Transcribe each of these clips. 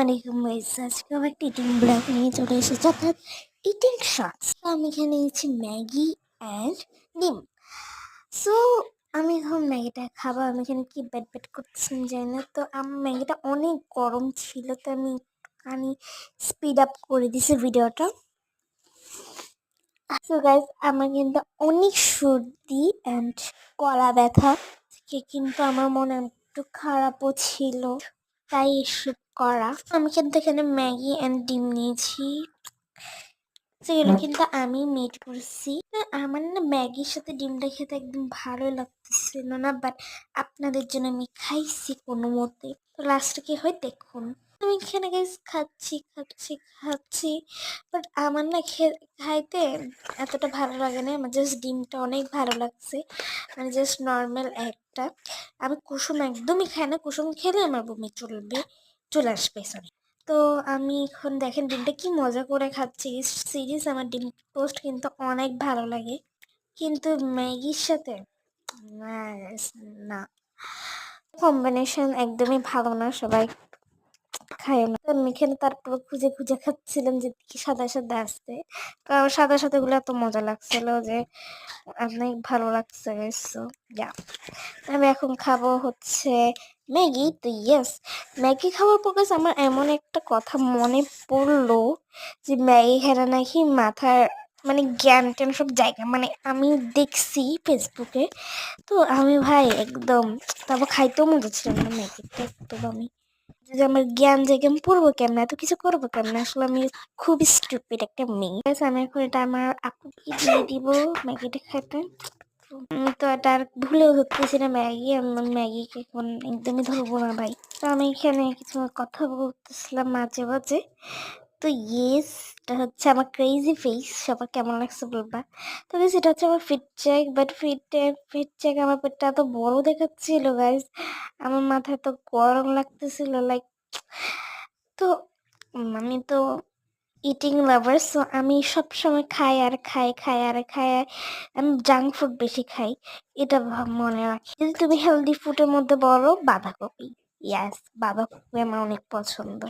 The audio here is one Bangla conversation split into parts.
আলাইকুম গাইস, আজকে আবার একটা ইটিং ব্লগ নিয়ে চলে এসেছি, অর্থাৎ ইটিং শর্টস। আমি এখানে নিয়েছি ম্যাগি অ্যান্ড ডিম। সো আমি এখন ম্যাগিটা খাবো। আমি এখানে কি ব্যাট ব্যাট করতেছি জানি না। তো আমার ম্যাগিটা অনেক গরম ছিল, তো আমি একটুখানি স্পিড আপ করে দিছি ভিডিওটা। সো গাইস, আমার কিন্তু অনেক সর্দি অ্যান্ড গলা ব্যথা, কিন্তু আমার মনে একটু খারাপও ছিল, তাই এসব করা। আমি কিন্তু এখানে ম্যাগি অ্যান্ড ডিম নিয়েছি, সেগুলো কিন্তু আমি মেড করছি। আমার না ম্যাগির সাথে ডিমটা খেতে একদম ভালো লাগতেছিল না, বাট আপনাদের জন্য আমি খাইছি কোনো মতে। তো লাস্টে কি হয় দেখুন। আমি এখানে গাইস খাচ্ছি খাচ্ছি খাচ্ছি, বাট আমার না খাইতে এতটা ভালো লাগে না। আমার জাস্ট ডিমটা অনেক ভালো লাগছে, মানে জাস্ট নর্মাল একটা। আমি কুসুম একদমই খাই না, কুসুম খেলে আমার বমি চলে আসবে, সরি। তো আমি এখন দেখেন ডিমটা কি মজা করে খাচ্ছি। সিরিয়াস, আমার ডিম টোস্ট কিন্তু অনেক ভালো লাগে, কিন্তু ম্যাগির সাথে না guys, না, কম্বিনেশন একদমই ভালো না, সবাই খায় না। তো আমি এখানে তারপর খুঁজে খুঁজে খাচ্ছিলাম যে কি সাদা সাদা আসতে, কারণ সাদা সাদা গুলো এত মজা লাগছিল যে অনেক ভালো লাগছে guys। So, yeah. আমি এখন খাবো হচ্ছে ম্যাগি। তো ইয়েস, ম্যাগি খাওয়ার পর guys আমার এমন একটা কথা মনে পড়লো যে ম্যাগি খেলে নাকি মাথার মানে জ্ঞান ট্যান সব জায়গা, মানে আমি দেখছি ফেসবুকে। তো আমি ভাই একদম, তারপর খাইতেও মজা ছিল না ম্যাগিটা একদম। আমি যে আমার জ্ঞান জায়গা আমি পড়বো কেমন, এত কিছু করবো কেমন, আসলে আমি খুব স্টুপিড একটা মেয়ে। আমি এখন এটা আমার আপুকে দিয়ে দিব ম্যাগিটা খাইতে। তো এটা আর ভুলেও ধরতেছি না ম্যাগি, আমি ম্যাগিকে এখন একদমই ধরবো না ভাই। তো আমি এখানে কিছু কথা বলতেছিলাম মাঝে মাঝে। তো ইয়েস, এটা হচ্ছে আমার ক্রেজি ফেস, সবার কেমন লাগছে বলবা। তো গাইস এটা হচ্ছে আমার fit check, but fit check আমার পেটটা এত বড় দেখাচ্ছিল গাইস, আমার মাথায় তো গরম লাগতেছিল লাইক। তো আমি তো ইটিং লাভার, সো আমি সব সময় খাই আর খাই, খাই আর খাই। আমি জাঙ্ক ফুড বেশি খাই, এটা মনে রাখি। যদি তুমি হেলদি ফুডের মধ্যে বলো, বাঁধাকপি। ইয়াস, বাঁধাকপি আমার অনেক পছন্দ।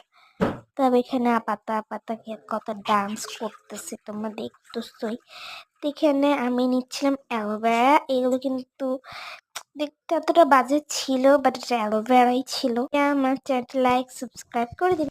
তবে এখানে আপাতা আপাতা কত ডান্স করতেছে তোমরা দেখতেছই। তো এখানে আমি নিচ্ছিলাম অ্যালোভেরা, এগুলো কিন্তু দেখতে এতটা বাজে ছিল, বাট এটা অ্যালোভেরাই ছিল। আমার চ্যানেল লাইক সাবস্ক্রাইব করে দিন।